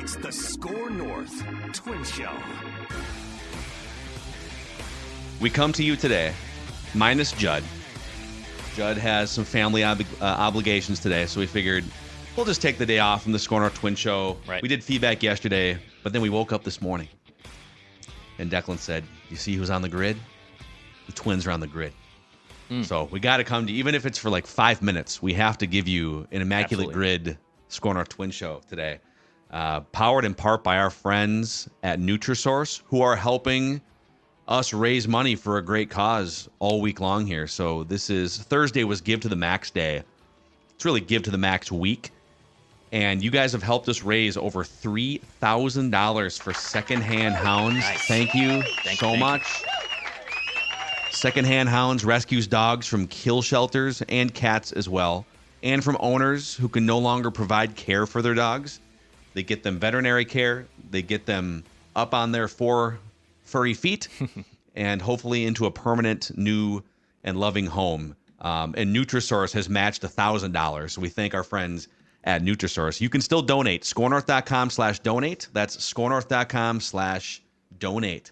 It's the Score North Twin Show. We come to you today, minus Judd. Judd has some family obligations today, so we figured we'll just take the day off from the Score North Twin Show. Right. We did feedback yesterday, but then we woke up this morning, and Declan said, "You see who's on the grid? The Twins are on the grid." So we got to come to, even if it's for like 5 minutes, we have to give you an Immaculate Grid Score North Twin Show today. Powered in part by our friends at Nutrisource, who are helping us raise money for a great cause all week long here. So this is, Thursday was Give to the Max Day. It's really Give to the Max week. And you guys have helped us raise over $3,000 for secondhand hounds. Nice. Thank you so much. Secondhand Hounds rescues dogs from kill shelters and cats as well, and from owners who can no longer provide care for their dogs. They get them veterinary care, they get them up on their 4 furry feet, and hopefully into a permanent, new, and loving home. And Nutrisource has matched $1,000, so we thank our friends at Nutrisource. You can still donate. ScoreNorth.com/donate. That's ScoreNorth.com/donate.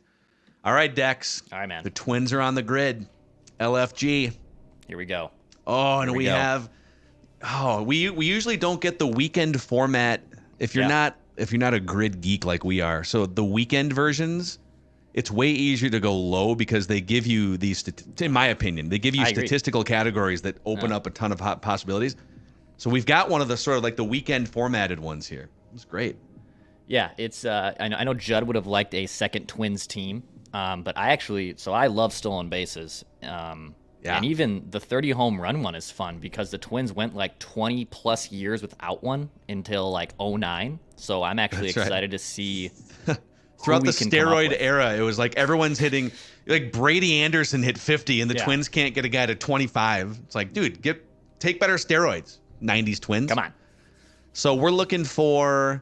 All right, Dex. All right, man. The Twins are on the grid. LFG. Here we go. Oh, and we have. Oh, we usually don't get the weekend format if you're not a grid geek like we are. So the weekend versions, it's way easier to go low because they give you these. In my opinion, they give you statistical categories that open up a ton of hot possibilities. So we've got one of the sort of like the weekend formatted ones here. It's great. Yeah, it's. I know Judd would have liked a second Twins team. But I love stolen bases. And even the 30 home run one is fun because the Twins went like 20 plus years without one until like 2009. So I'm actually excited to see throughout the steroid era. It was like everyone's hitting, like Brady Anderson hit 50 and the Twins can't get a guy to 25. It's like, dude, take better steroids. 90s Twins. Come on. So we're looking for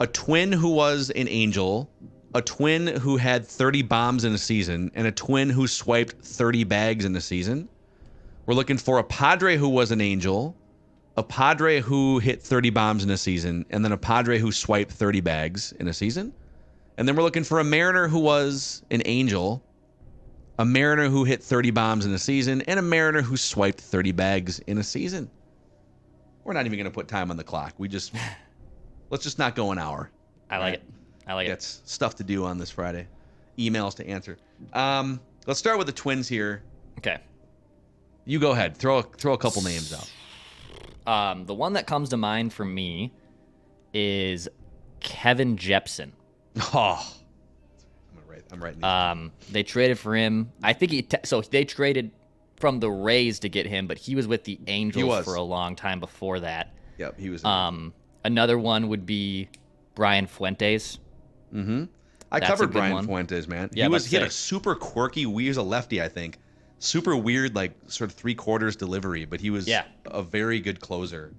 a Twin who was an Angel, a Twin who had 30 bombs in a season, and a Twin who swiped 30 bags in a season. We're looking for a Padre who was an Angel, a Padre who hit 30 bombs in a season, and then a Padre who swiped 30 bags in a season. And then we're looking for a Mariner who was an Angel, a Mariner who hit 30 bombs in a season, and a Mariner who swiped 30 bags in a season. We're not even going to put time on the clock. Let's just not go an hour. I like it. It's stuff to do on this Friday. Emails to answer. Let's start with the Twins here. Okay. You go ahead. Throw a couple names out. The one that comes to mind for me is Kevin Jepsen. Oh. I'm writing these. They traded for him. I think they traded from the Rays to get him, but he was with the Angels for a long time before that. Yep, he was. Another one would be Brian Fuentes. Mm-hmm. I covered Brian Fuentes, man. Yeah, he had a super quirky, he was a lefty, I think. Super weird, like sort of 3/4 delivery, but he was a very good closer.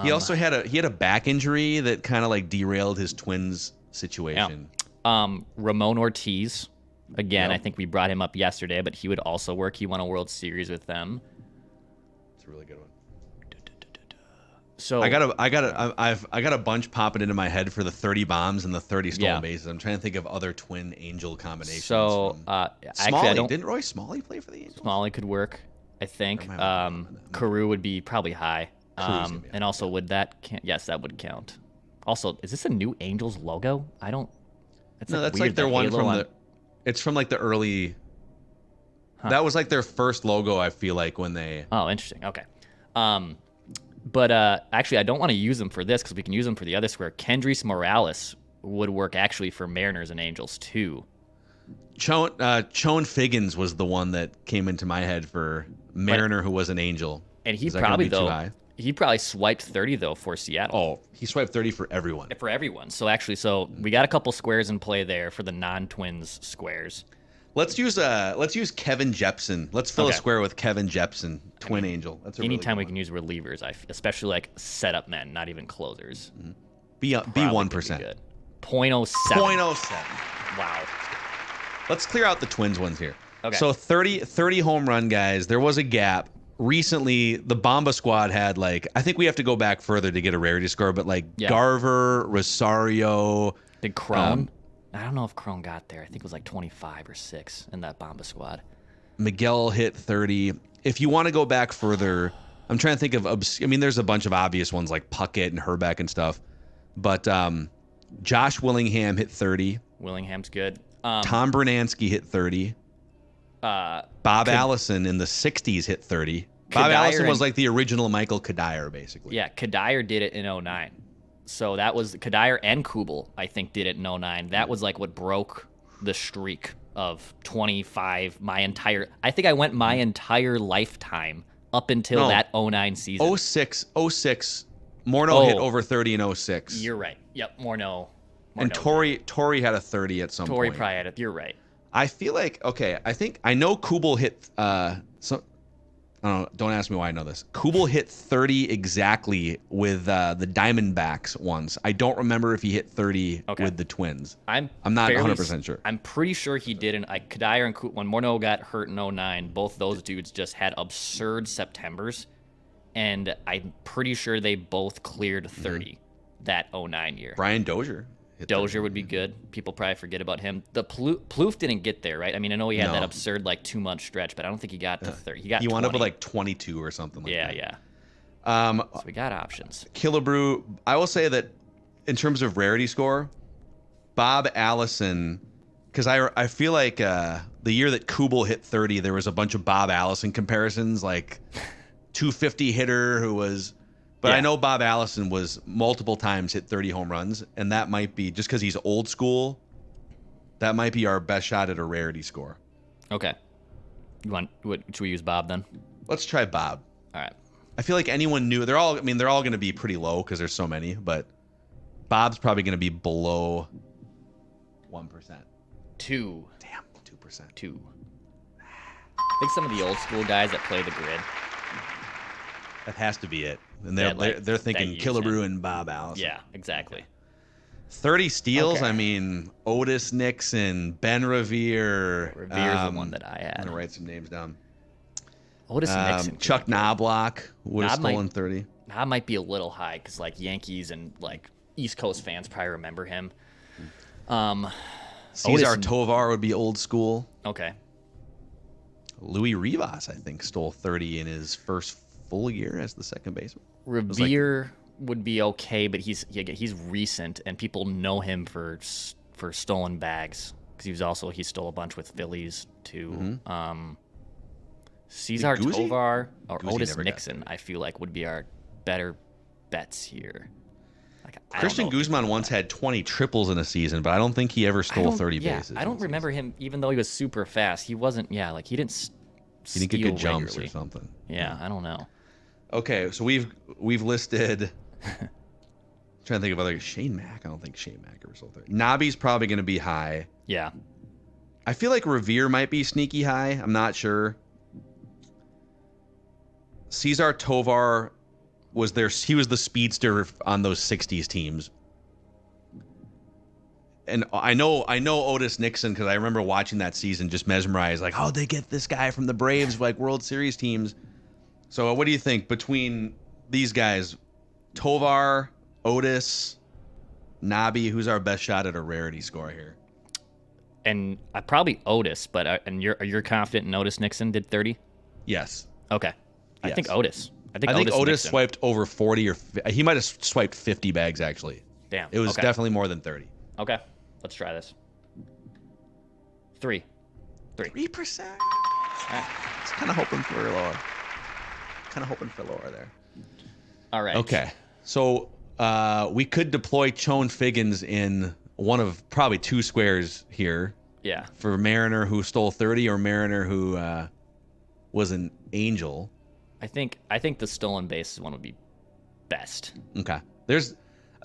He also had a back injury that kind of like derailed his Twins situation. Yeah. Ramon Ortiz, again, I think we brought him up yesterday, but he would also work. He won a World Series with them. It's a really good one. So I got a bunch popping into my head for the 30 bombs and the 30 stolen bases. I'm trying to think of other Twin Angel combinations. So Smalley, didn't Roy Smalley play for the Angels? Smalley could work, I think. Carew would be probably high. And also would that count? Yes, that would count. Also, is this a new Angels logo? I don't. That's like their one from it's from like the early. That was like their first logo. I feel like when they. Oh, interesting. Okay. But actually, I don't want to use them for this because we can use them for the other square. Kendrys Morales would work actually for Mariners and Angels too. Chone Figgins was the one that came into my head for Mariner who was an Angel. And he probably swiped 30 though for Seattle. Oh, he swiped 30 for everyone. For everyone. So we got a couple squares in play there for the non-Twins squares. Let's use Kevin Jepsen. Let's fill a square with Kevin Jepsen, Twin Angel. That's anytime we can use relievers, especially like setup men, not even closers. Mm-hmm. Be 1%. 0.07. Wow. Let's clear out the Twins ones here. Okay. So 30 home run guys. There was a gap recently the Bomba squad had like, I think we have to go back further to get a rarity score, but like Garver, Rosario. Did Crone? I don't know if Crone got there. I think it was like 25 or 6 in that Bomba squad. Miguel hit 30. If you want to go back further, I'm trying to think of, I mean, there's a bunch of obvious ones like Puckett and Herbeck and stuff, but Josh Willingham hit 30. Willingham's good. Tom Bernansky hit 30. Bob Allison in the 60s hit 30. Bob Allison was like the original Michael Kadire, basically. Yeah, Kadire did it in 09. So that was Kadire and Kubel, I think, did it in 09. That was like what broke the streak of 25 I think I went my entire lifetime up until that 09 season. 06 Morneau hit over 30 in 06. You're right. Yep, Morneau and Torrey had a 30 at some point. Torrey probably had it. You're right. I feel like, I know Kubel hit don't ask me why I know this. Kubel hit 30 exactly with the Diamondbacks once. I don't remember if he hit 30 with the Twins. I'm not 100% sure. I'm pretty sure he didn't. Kadire and Kubel, when Morneau got hurt in 09, both those dudes just had absurd Septembers, and I'm pretty sure they both cleared 30 that 09 year. Brian Dozier. Dozier would be good. People probably forget about him. The Plouffe didn't get there, right? I mean, I know he had that absurd like 2-month stretch, but I don't think he got to 30. He wound up with like 22 or something like that. Yeah. So we got options. Killebrew, I will say that in terms of rarity score, Bob Allison, because I feel like the year that Kubel hit 30, there was a bunch of Bob Allison comparisons, like 250 hitter who was... But I know Bob Allison was multiple times hit 30 home runs, and that might be, just because he's old school, that might be our best shot at a rarity score. Okay. Should we use Bob then? Let's try Bob. All right. I feel like anyone new, they're all going to be pretty low because there's so many, but Bob's probably going to be below 1%. 2. Damn, 2%. 2. I think some of the old school guys that play the grid. That has to be it. And they're thinking Killebrew and Bob Allison. Yeah, exactly. 30 steals. Okay. I mean, Otis Nixon, Ben Revere. Revere's the one that I had. I'm gonna write some names down. Otis Nixon. Chuck Knobloch would have stolen 30. That might be a little high because like Yankees and like East Coast fans probably remember him. Cesar Tovar would be old school. Okay. Louis Rivas, I think, stole 30 in his first full year as the second baseman. Revere would be okay, but he's recent, and people know him for stolen bags because he stole a bunch with Phillies too. Mm-hmm. Cesar Tovar or Otis Nixon, I feel like would be our better bets here. Christian Guzman once had 20 triples in a season, but I don't think he ever stole 30 bases. I don't remember him, even though he was super fast. He wasn't. Yeah, like he didn't. He didn't get good jumps or something. Yeah, I don't know. Okay, so we've listed. Trying to think of other Shane Mack. I don't think Shane Mack ever sold 30. Nobby's probably going to be high. Yeah. I feel like Revere might be sneaky high. I'm not sure. Cesar Tovar was there. He was the speedster on those 60s teams. And I know Otis Nixon because I remember watching that season just mesmerized. Like, how'd they get this guy from the Braves, like World Series teams? So what do you think between these guys, Tovar, Otis, Nobby? Who's our best shot at a rarity score here? And probably Otis, but you're confident in Otis Nixon did 30? Yes. Okay. Yes. I think Otis. I think Otis swiped over 40 or he might have swiped 50 bags actually. Damn. It was definitely more than 30. Okay. Let's try this. 3%. 3%. Right. It's kind of hoping for lower there. All right. Okay. So we could deploy Chone Figgins in one of probably two squares here. Yeah. For Mariner who stole 30 or Mariner who was an angel. I think the stolen bases one would be best. Okay. There's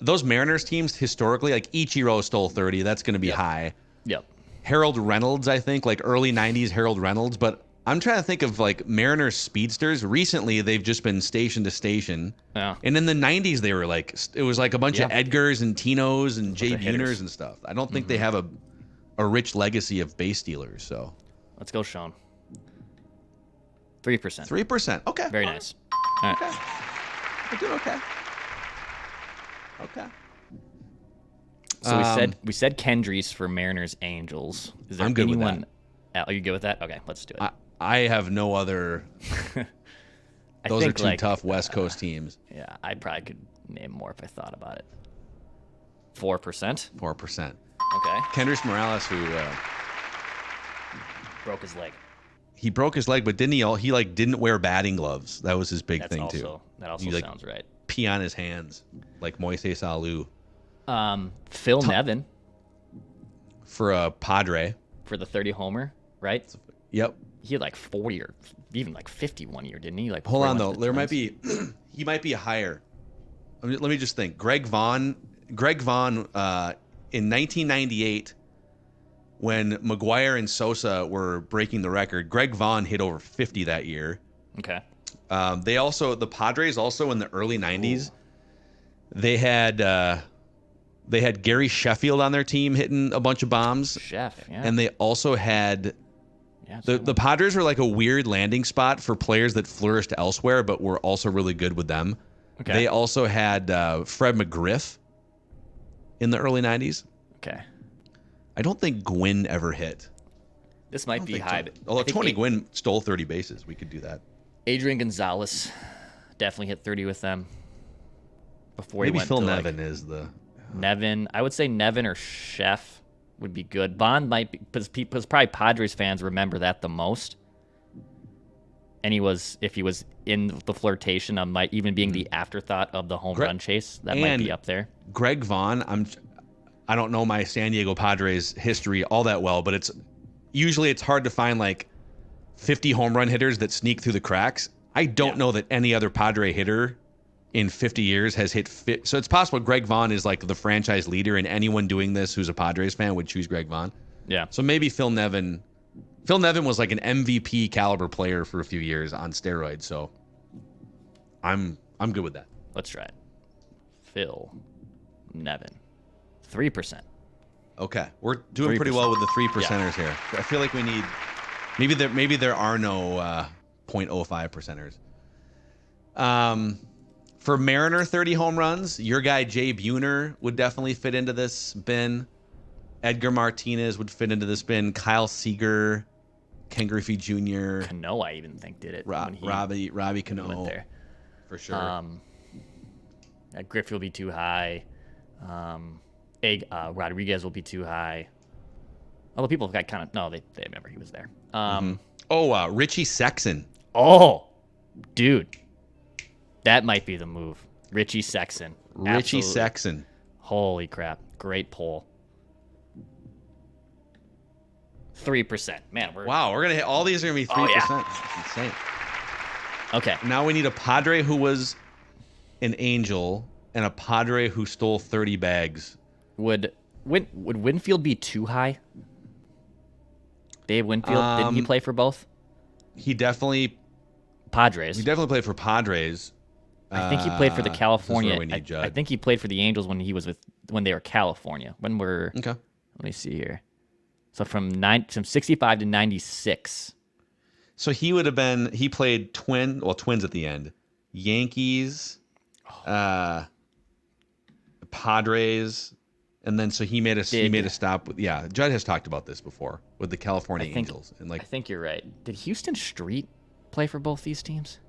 those Mariners teams historically, like Ichiro stole 30. That's going to be high. Yep. Harold Reynolds, I think, like early 90s Harold Reynolds. But I'm trying to think of like Mariners speedsters. Recently, they've just been station to station. Yeah. And in the 90s, they were like, it was like a bunch of Edgars and Tinos and Jay Buners and stuff. I don't think they have a rich legacy of base stealers. So let's go, Sean. 3%. 3%. Okay. Very nice. All right. Okay. We're doing okay. Okay. So we said Kendrys for Mariners Angels. Is there I'm good with anyone? Are you good with that? Okay, let's do it. I have no other. Those are two tough West Coast teams. Yeah, I probably could name more if I thought about it. 4%. 4%. Okay. Kendrys Morales, who broke his leg. He broke his leg, but didn't he like didn't wear batting gloves? That was his big thing too. That also sounds right. Pee on his hands like Moises Alou. Phil Nevin for a Padre for the 30 homer, right? Yep. He had like 40 or even like 50 one year, didn't he? Like, hold on though, there might be he might be higher. Let me just think. Greg Vaughn in 1998 when McGuire and Sosa were breaking the record, Greg Vaughn hit over 50 that year. Okay. The Padres also in the early 90s, they had Gary Sheffield on their team hitting a bunch of bombs. Yeah. And they also had the Padres were like a weird landing spot for players that flourished elsewhere, but were also really good with them. Okay. They also had Fred McGriff in the early 90s. Okay. I don't think Gwynn ever hit. This might be high. Although Tony Gwynn stole 30 bases. We could do that. Adrian Gonzalez definitely hit 30 with them before Maybe he went Phil to Nevin is the... Nevin. I would say Nevin or Chef would be good. Bond might be, because probably Padres fans remember that the most. And if he was in the flirtation of might even being the afterthought of the home run chase, that might be up there. Greg Vaughn, I don't know my San Diego Padres history all that well, but it's hard to find like 50 home run hitters that sneak through the cracks. I don't know that any other Padre hitter in 50 years has hit fit. So it's possible Greg Vaughn is like the franchise leader, and anyone doing this who's a Padres fan would choose Greg Vaughn. Yeah. So maybe Phil Nevin. Phil Nevin was like an MVP caliber player for a few years on steroids. So I'm good with that. Let's try it. Phil Nevin. 3%. Okay. We're doing 3%. pretty well with the 3%ers here. I feel like we need maybe there are no 0.05 percenters. For Mariner 30 home runs, your guy Jay Buhner would definitely fit into this bin. Edgar Martinez would fit into this bin. Kyle Seager, Ken Griffey Jr. Cano, I even think did it. Robbie Cano went there for sure. Griffey will be too high. Rodriguez will be too high. Although people got kind of they remember he was there. Richie Sexson. Oh, dude, that might be the move. Richie Sexson. Richie Sexson. Holy crap! Great poll. 3%. Man, we're gonna hit all these. Are gonna be 3%. That's insane. Okay. Now we need a Padre who was an Angel and a Padre who stole 30 bags. Would Winfield be too high? Dave Winfield, didn't he play for both? He definitely Padres. He definitely played for Padres. I think he played for the California. This is where we need Judd. I think he played for the Angels when they were California. Okay. Let me see here. So from 65 to 96. So he would have been. He played Twins at the end, Yankees, Padres, and then so he made a stop with. Yeah, Judd has talked about this before with the California Angels, and I think you're right. Did Houston Street play for both these teams?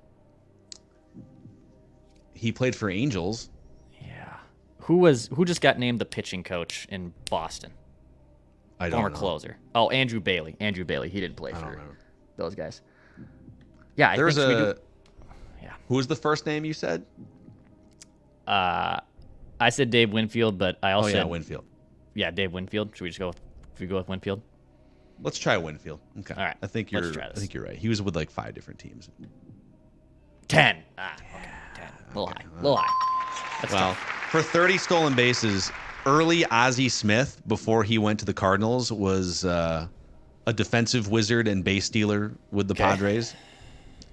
He played for Angels. Yeah. Who just got named the pitching coach in Boston? I don't know. Former closer. Oh, Andrew Bailey. He didn't play for those guys. Yeah, I think we do. Yeah. Who was the first name you said? I said Dave Winfield, but I also said Winfield. Yeah, Dave Winfield. Should we go with Winfield? Let's try Winfield. Okay. All right. I think you're right. He was with like 5 different teams. 10. Okay. 10. A little high. That's tough. For 30 stolen bases, early Ozzie Smith, before he went to the Cardinals, was a defensive wizard and base stealer with the Padres.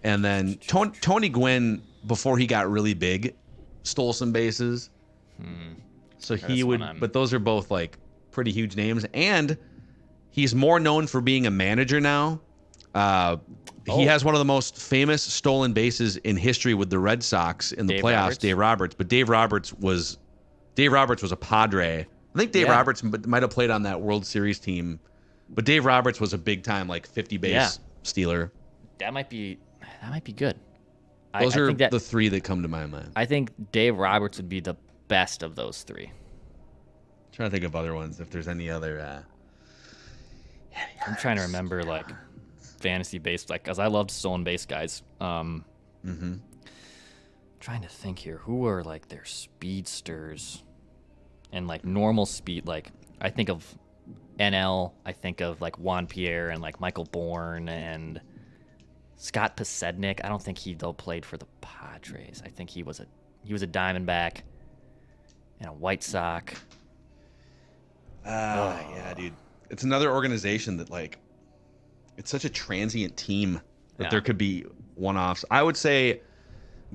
And then Tony Gwynn, before he got really big, stole some bases. So he would, but those are both like pretty huge names. And he's more known for being a manager now He has one of the most famous stolen bases in history with the Red Sox in the playoffs. Roberts. Dave Roberts, but Dave Roberts was a Padre. I think Dave Roberts might have played on that World Series team, but Dave Roberts was a big time 50 base stealer. That might be good. Those are the three that come to my mind. I think Dave Roberts would be the best of those three. I'm trying to think of other ones if there's any other. I'm trying to remember fantasy base because I loved stolen base guys. Trying to think here, who were their speedsters and normal speed. I think of NL. I think of Juan Pierre and Michael Bourne and Scott Pasednik. I don't think he played for the Padres. I think he was a Diamondback and a White Sox. Yeah, dude. It's another organization that it's such a transient team that there could be one-offs. I would say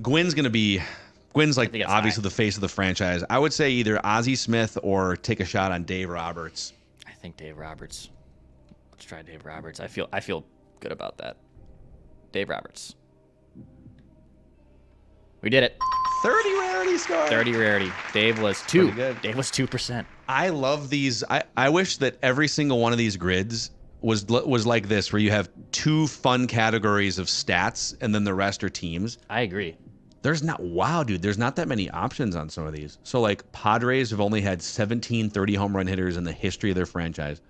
Gwynn's obviously the face of the franchise. I would say either Ozzie Smith or take a shot on Dave Roberts. I think Dave Roberts. Let's try Dave Roberts. I feel good about that. Dave Roberts. We did it. 30 rarity score. 30 rarity. Dave was 2. Dave was 2%. I love these. I wish that every single one of these grids was like this, where you have 2 fun categories of stats and then the rest are teams. I agree. There's not that many options on some of these. So Padres have only had 17 30 home run hitters in the history of their franchise.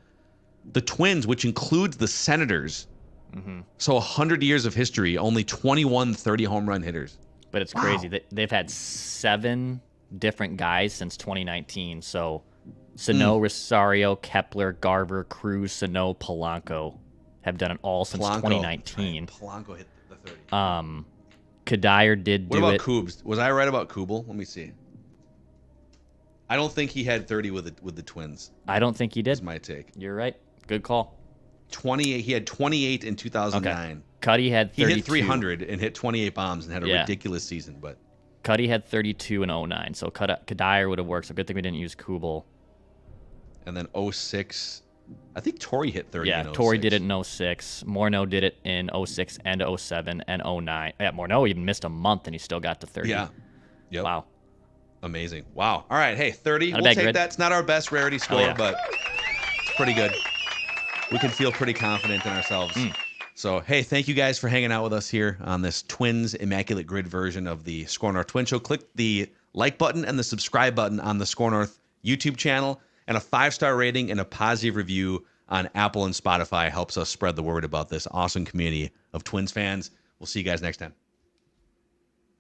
The Twins, which includes the Senators, so 100 years of history, only 21 30 home run hitters. But it's crazy. They've had 7 different guys since 2019. So Sano, Rosario, Kepler, Garver, Cruz, Sano, Polanco have done it all since 2019. Polanco hit the 30. Kadire did do it. What about Kubes? Was I right about Kubel? Let me see. I don't think he had 30 with the Twins. I don't think he did. That's my take. You're right. Good call. 28. He had 28 in 2009. Okay. Cuddy had 32. He hit 300 and hit 28 bombs and had a ridiculous season. But Cuddy had 32 in 09, so Kadire would have worked. So good thing we didn't use Kubel. And then 06, I think Torrey hit 30 in 06. Torrey did it in 06. Morneau did it in 06 and 07 and 09. Yeah, Morneau even missed a month and he still got to 30. Yeah. Yep. Wow. Amazing. Wow. All right. Hey, 30. Not we'll take that. It's not our best rarity score, but it's pretty good. We can feel pretty confident in ourselves. So, hey, thank you guys for hanging out with us here on this Twins Immaculate Grid version of the Score North Twin Show. Click the like button and the subscribe button on the Score North YouTube channel, and a 5-star rating and a positive review on Apple and Spotify helps us spread the word about this awesome community of Twins fans. We'll see you guys next time.